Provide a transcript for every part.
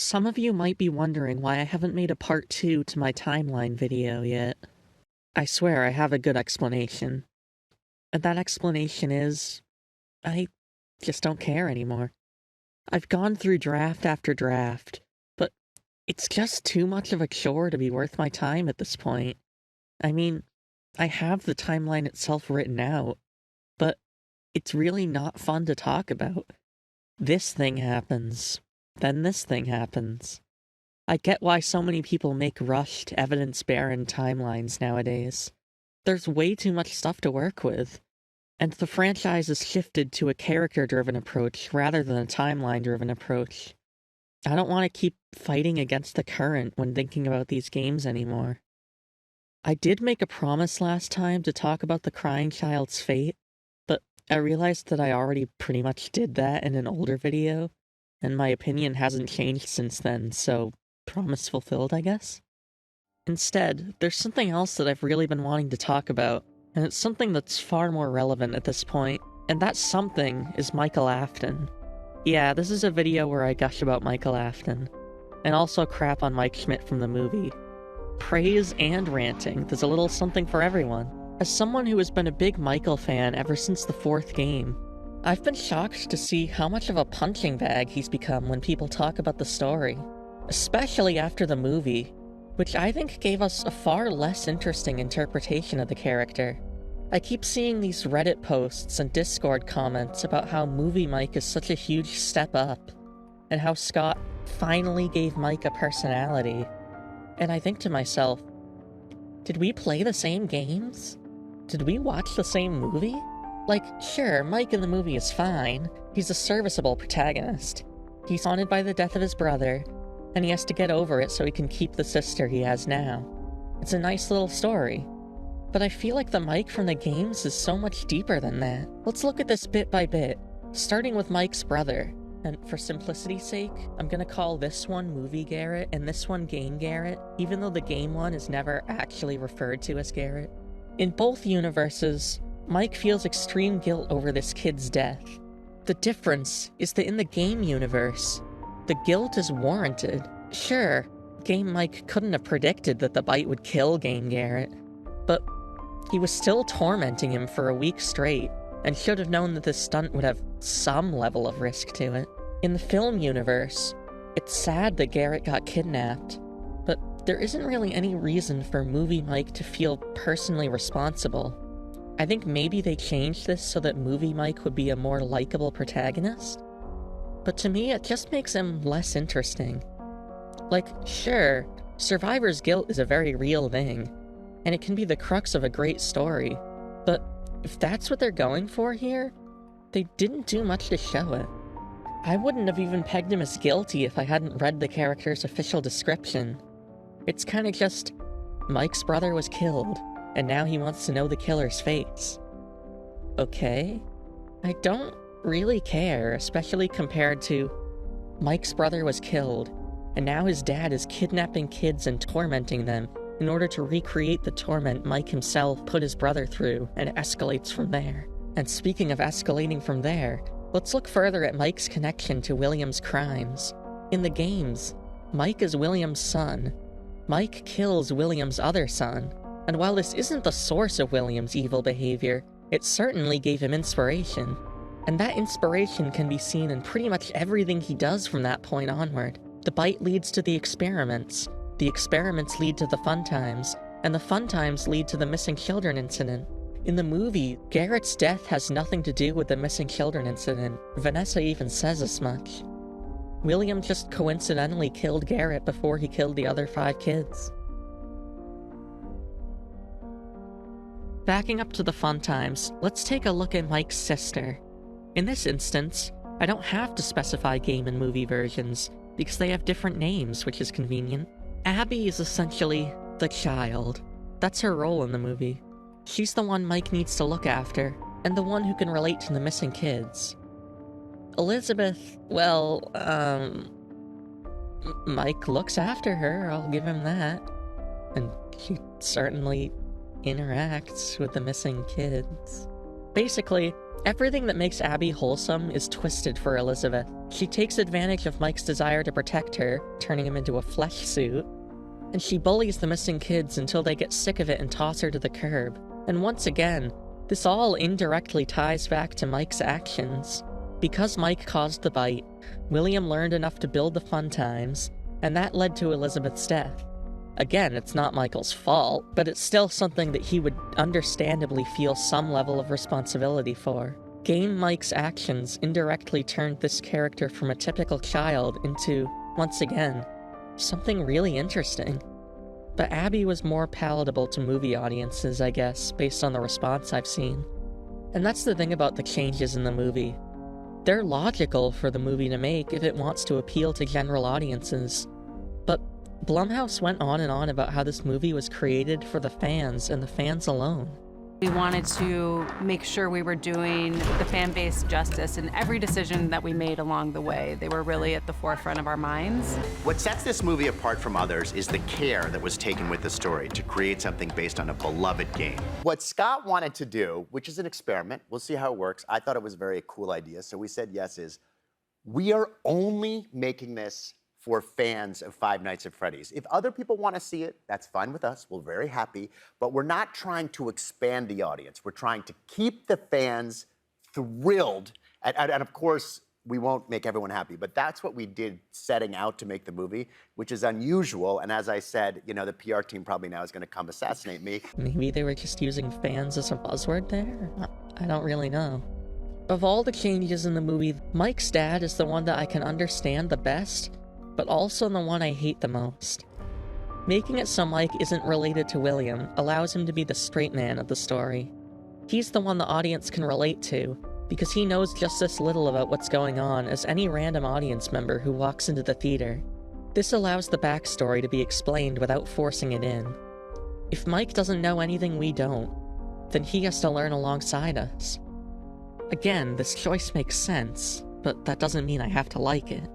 Some of you might be wondering why I haven't made a part 2 to my timeline video yet. I swear I have a good explanation. And that explanation is, I just don't care anymore. I've gone through draft after draft, but it's just too much of a chore to be worth my time at this point. I mean, I have the timeline itself written out, but it's really not fun to talk about. This thing happens, then this thing happens. I get why so many people make rushed, evidence-barren timelines nowadays. There's way too much stuff to work with, and the franchise has shifted to a character-driven approach rather than a timeline-driven approach. I don't want to keep fighting against the current when thinking about these games anymore. I did make a promise last time to talk about the crying child's fate, but I realized that I already pretty much did that in an older video, and my opinion hasn't changed since then, so promise fulfilled, I guess? Instead, there's something else that I've really been wanting to talk about, and it's something that's far more relevant at this point, and that something is Michael Afton. Yeah, this is a video where I gush about Michael Afton, and also crap on Mike Schmidt from the movie. Praise and ranting, there's a little something for everyone. As someone who has been a big Michael fan ever since the 4th game, I've been shocked to see how much of a punching bag he's become when people talk about the story. Especially after the movie, which I think gave us a far less interesting interpretation of the character. I keep seeing these Reddit posts and Discord comments about how Movie Mike is such a huge step up, and how Scott finally gave Mike a personality. And I think to myself, did we play the same games? Did we watch the same movie? Like, sure, Mike in the movie is fine. He's a serviceable protagonist. He's haunted by the death of his brother, and he has to get over it so he can keep the sister he has now. It's a nice little story. But I feel like the Mike from the games is so much deeper than that. Let's look at this bit by bit, starting with Mike's brother. And for simplicity's sake, I'm gonna call this one Movie Garrett and this one Game Garrett, even though the game one is never actually referred to as Garrett. In both universes, Mike feels extreme guilt over this kid's death. The difference is that in the game universe, the guilt is warranted. Sure, Game Mike couldn't have predicted that the bite would kill Game Garrett, but he was still tormenting him for a week straight, and should have known that this stunt would have some level of risk to it. In the film universe, it's sad that Garrett got kidnapped, but there isn't really any reason for Movie Mike to feel personally responsible. I think maybe they changed this so that Movie Mike would be a more likable protagonist, but to me it just makes him less interesting. Like, sure, survivor's guilt is a very real thing, and it can be the crux of a great story, but if that's what they're going for here, they didn't do much to show it. I wouldn't have even pegged him as guilty if I hadn't read the character's official description. It's kinda just, Mike's brother was killed, and now he wants to know the killer's face. Okay? I don't really care, especially compared to, Mike's brother was killed, and now his dad is kidnapping kids and tormenting them in order to recreate the torment Mike himself put his brother through, and it escalates from there. And speaking of escalating from there, let's look further at Mike's connection to William's crimes. In the games, Mike is William's son. Mike kills William's other son, and while this isn't the source of William's evil behavior, it certainly gave him inspiration. And that inspiration can be seen in pretty much everything he does from that point onward. The bite leads to the experiments lead to the fun times, and the fun times lead to the missing children incident. In the movie, Garrett's death has nothing to do with the missing children incident. Vanessa even says as much. William just coincidentally killed Garrett before he killed the other 5 kids. Backing up to the fun times, let's take a look at Mike's sister. In this instance, I don't have to specify game and movie versions, because they have different names, which is convenient. Abby is essentially the child. That's her role in the movie. She's the one Mike needs to look after, and the one who can relate to the missing kids. Elizabeth, well, Mike looks after her, I'll give him that. And she certainly interacts with the missing kids. Basically, Everything that makes Abby wholesome is twisted for Elizabeth. She takes advantage of Mike's desire to protect her, turning him into a flesh suit, and she bullies the missing kids until they get sick of it and toss her to the curb. And once again, this all indirectly ties back to Mike's actions. Because Mike caused the bite, William learned enough to build the fun times, and that led to Elizabeth's death. Again, it's not Michael's fault, but it's still something that he would understandably feel some level of responsibility for. Game Mike's actions indirectly turned this character from a typical child into, once again, something really interesting. But Abby was more palatable to movie audiences, I guess, based on the response I've seen. And that's the thing about the changes in the movie. They're logical for the movie to make if it wants to appeal to general audiences. But Blumhouse went on and on about how this movie was created for the fans and the fans alone. We wanted to make sure we were doing the fan base justice in every decision that we made along the way. They were really at the forefront of our minds. What sets this movie apart from others is the care that was taken with the story to create something based on a beloved game. What Scott wanted to do, which is an experiment, we'll see how it works. I thought it was a very cool idea, so we said yes, is we are only making this for fans of Five Nights at Freddy's. If other people want to see it, that's fine with us. We're very happy. But we're not trying to expand the audience. We're trying to keep the fans thrilled. And of course, we won't make everyone happy. But that's what we did setting out to make the movie, which is unusual. And as I said, you know, the PR team probably now is going to come assassinate me. Maybe they were just using fans as a buzzword there? I don't really know. Of all the changes in the movie, Mike's dad is the one that I can understand the best, but also the one I hate the most. Making it so Mike isn't related to William allows him to be the straight man of the story. He's the one the audience can relate to, because he knows just as little about what's going on as any random audience member who walks into the theater. This allows the backstory to be explained without forcing it in. If Mike doesn't know anything we don't, then he has to learn alongside us. Again, this choice makes sense, but that doesn't mean I have to like it.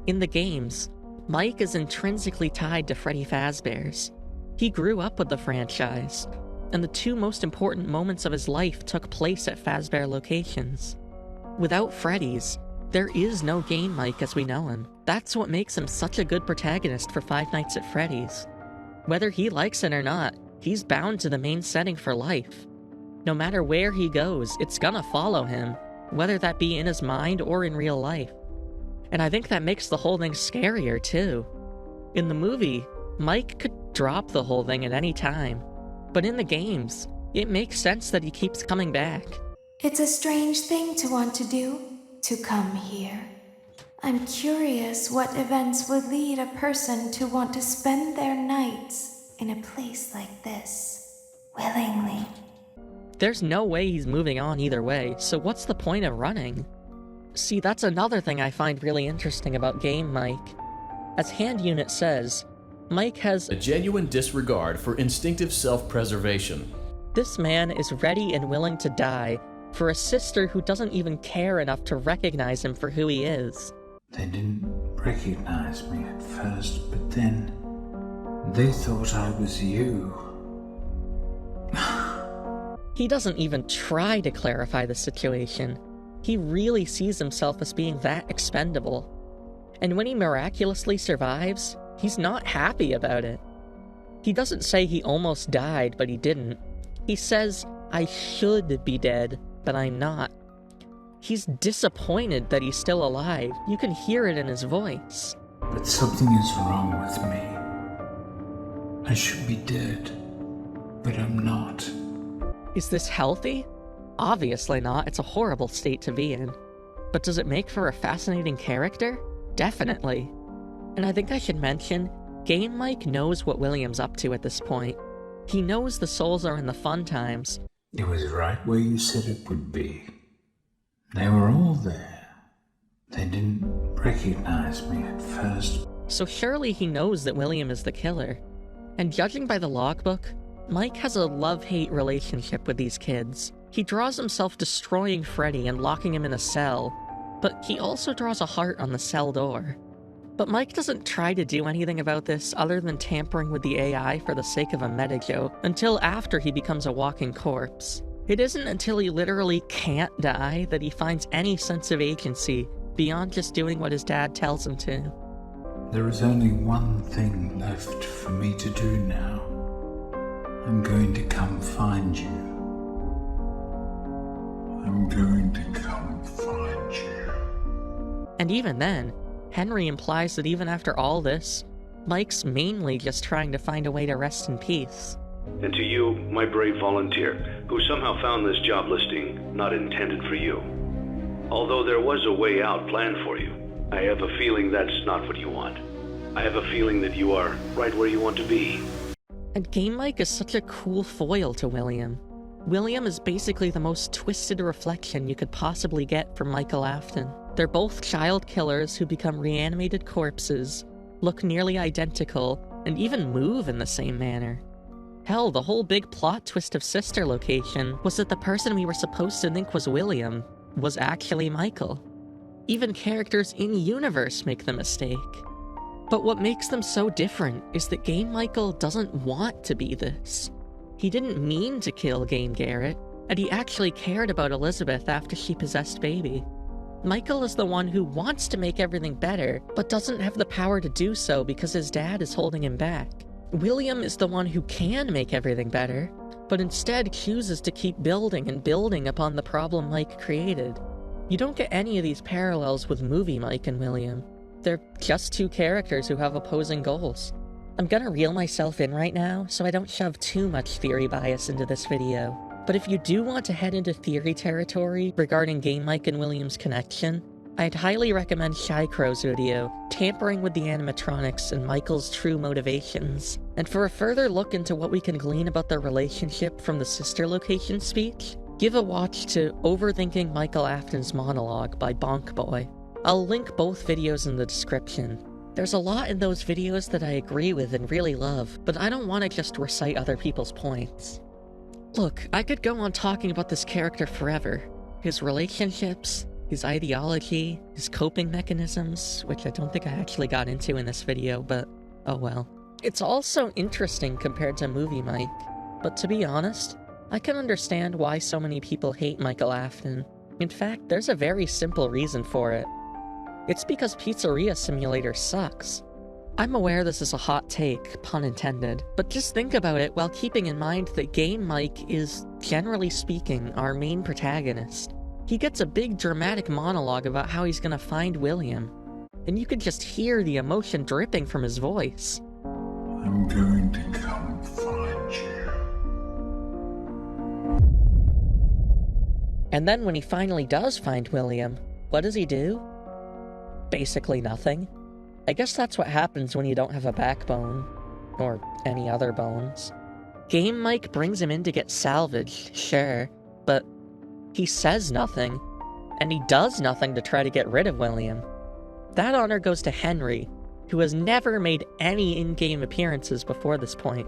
In the games, Mike is intrinsically tied to Freddy Fazbear's. He grew up with the franchise, and the two most important moments of his life took place at Fazbear locations. Without Freddy's, there is no Game Mike as we know him. That's what makes him such a good protagonist for Five Nights at Freddy's. Whether he likes it or not, he's bound to the main setting for life. No matter where he goes, it's gonna follow him, whether that be in his mind or in real life. And I think that makes the whole thing scarier, too. In the movie, Mike could drop the whole thing at any time. But in the games, it makes sense that he keeps coming back. It's a strange thing to want to do, to come here. I'm curious what events would lead a person to want to spend their nights in a place like this, willingly. There's no way he's moving on either way, so what's the point of running? See, that's another thing I find really interesting about Game Mike. As Hand Unit says, Mike has a genuine disregard for instinctive self-preservation. This man is ready and willing to die for a sister who doesn't even care enough to recognize him for who he is. They didn't recognize me at first, but then they thought I was you. He doesn't even try to clarify the situation. He really sees himself as being that expendable. And when he miraculously survives, he's not happy about it. He doesn't say he almost died, but he didn't. He says, I should be dead, but I'm not. He's disappointed that he's still alive. You can hear it in his voice. But something is wrong with me. I should be dead, but I'm not. Is this healthy? Obviously not. It's a horrible state to be in. But does it make for a fascinating character? Definitely. And I think I should mention, Game Mike knows what William's up to at this point. He knows the souls are in the fun times. It was right where you said it would be. They were all there. They didn't recognize me at first. So surely he knows that William is the killer. And judging by the logbook, Mike has a love-hate relationship with these kids. He draws himself destroying Freddy and locking him in a cell, but he also draws a heart on the cell door. But Mike doesn't try to do anything about this other than tampering with the AI for the sake of a meta joke, until after he becomes a walking corpse. It isn't until he literally can't die that he finds any sense of agency beyond just doing what his dad tells him to. There is only one thing left for me to do now. I'm going to come find you. I'm going to come find you. And even then, Henry implies that even after all this, Mike's mainly just trying to find a way to rest in peace. And to you, my brave volunteer, who somehow found this job listing not intended for you. Although there was a way out planned for you, I have a feeling that's not what you want. I have a feeling that you are right where you want to be. And Game Mike is such a cool foil to William. William is basically the most twisted reflection you could possibly get from Michael Afton. They're both child killers who become reanimated corpses, look nearly identical, and even move in the same manner. Hell, the whole big plot twist of Sister Location was that the person we were supposed to think was William was actually Michael. Even characters in-universe make the mistake. But what makes them so different is that Game Michael doesn't want to be this. He didn't mean to kill Game Garrett, and he actually cared about Elizabeth after she possessed Baby. Michael is the one who wants to make everything better, but doesn't have the power to do so because his dad is holding him back. William is the one who can make everything better, but instead chooses to keep building and building upon the problem Mike created. You don't get any of these parallels with movie Mike and William. They're just two characters who have opposing goals. I'm gonna reel myself in right now, so I don't shove too much theory bias into this video. But if you do want to head into theory territory regarding Game Mike and William's connection, I'd highly recommend Shycrow's video, Tampering with the Animatronics and Michael's True Motivations. And for a further look into what we can glean about their relationship from the Sister Location speech, give a watch to Overthinking Michael Afton's Monologue by Bonk Boy. I'll link both videos in the description. There's a lot in those videos that I agree with and really love, but I don't want to just recite other people's points. Look, I could go on talking about this character forever. His relationships, his ideology, his coping mechanisms, which I don't think I actually got into in this video, but oh well. It's all so interesting compared to Movie Mike, but to be honest, I can understand why so many people hate Michael Afton. In fact, there's a very simple reason for it. It's because Pizzeria Simulator sucks. I'm aware this is a hot take, pun intended, but just think about it while keeping in mind that Game Mike is, generally speaking, our main protagonist. He gets a big dramatic monologue about how he's gonna find William, and you could just hear the emotion dripping from his voice. I'm going to come find you. And then when he finally does find William, what does he do? Basically nothing. I guess that's what happens when you don't have a backbone. Or any other bones. Game Mike brings him in to get salvaged, sure, but he says nothing, and he does nothing to try to get rid of William. That honor goes to Henry, who has never made any in-game appearances before this point.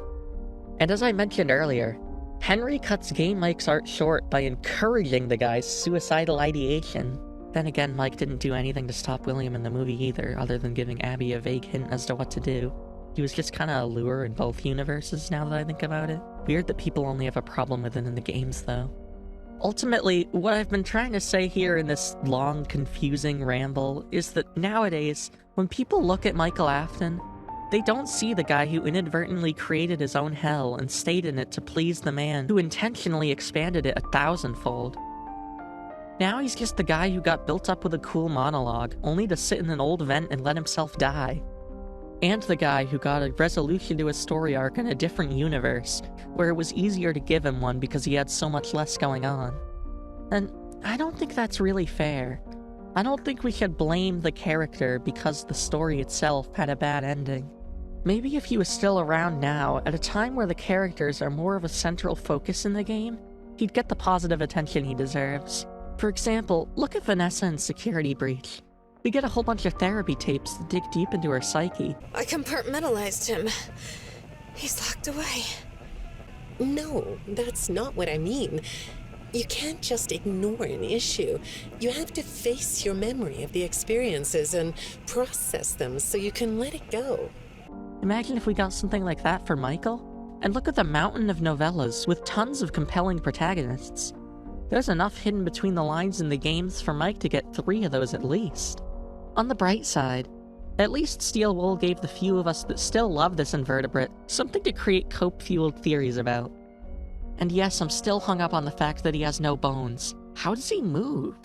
And as I mentioned earlier, Henry cuts Game Mike's art short by encouraging the guy's suicidal ideation. Then again, Mike didn't do anything to stop William in the movie either, other than giving Abby a vague hint as to what to do. He was just kinda a lure in both universes, now that I think about it. Weird that people only have a problem with it in the games, though. Ultimately, what I've been trying to say here in this long, confusing ramble is that nowadays, when people look at Michael Afton, they don't see the guy who inadvertently created his own hell and stayed in it to please the man who intentionally expanded it 1,000-fold. Now he's just the guy who got built up with a cool monologue, only to sit in an old vent and let himself die. And the guy who got a resolution to his story arc in a different universe, where it was easier to give him one because he had so much less going on. And I don't think that's really fair. I don't think we should blame the character because the story itself had a bad ending. Maybe if he was still around now, at a time where the characters are more of a central focus in the game, he'd get the positive attention he deserves. For example, look at Vanessa in Security Breach. We get a whole bunch of therapy tapes to dig deep into her psyche. I compartmentalized him. He's locked away. No, that's not what I mean. You can't just ignore an issue. You have to face your memory of the experiences and process them so you can let it go. Imagine if we got something like that for Michael. And look at the mountain of novellas with tons of compelling protagonists. There's enough hidden between the lines in the games for Mike to get 3 of those at least. On the bright side, at least Steel Wool gave the few of us that still love this invertebrate something to create cope-fueled theories about. And yes, I'm still hung up on the fact that he has no bones. How does he move?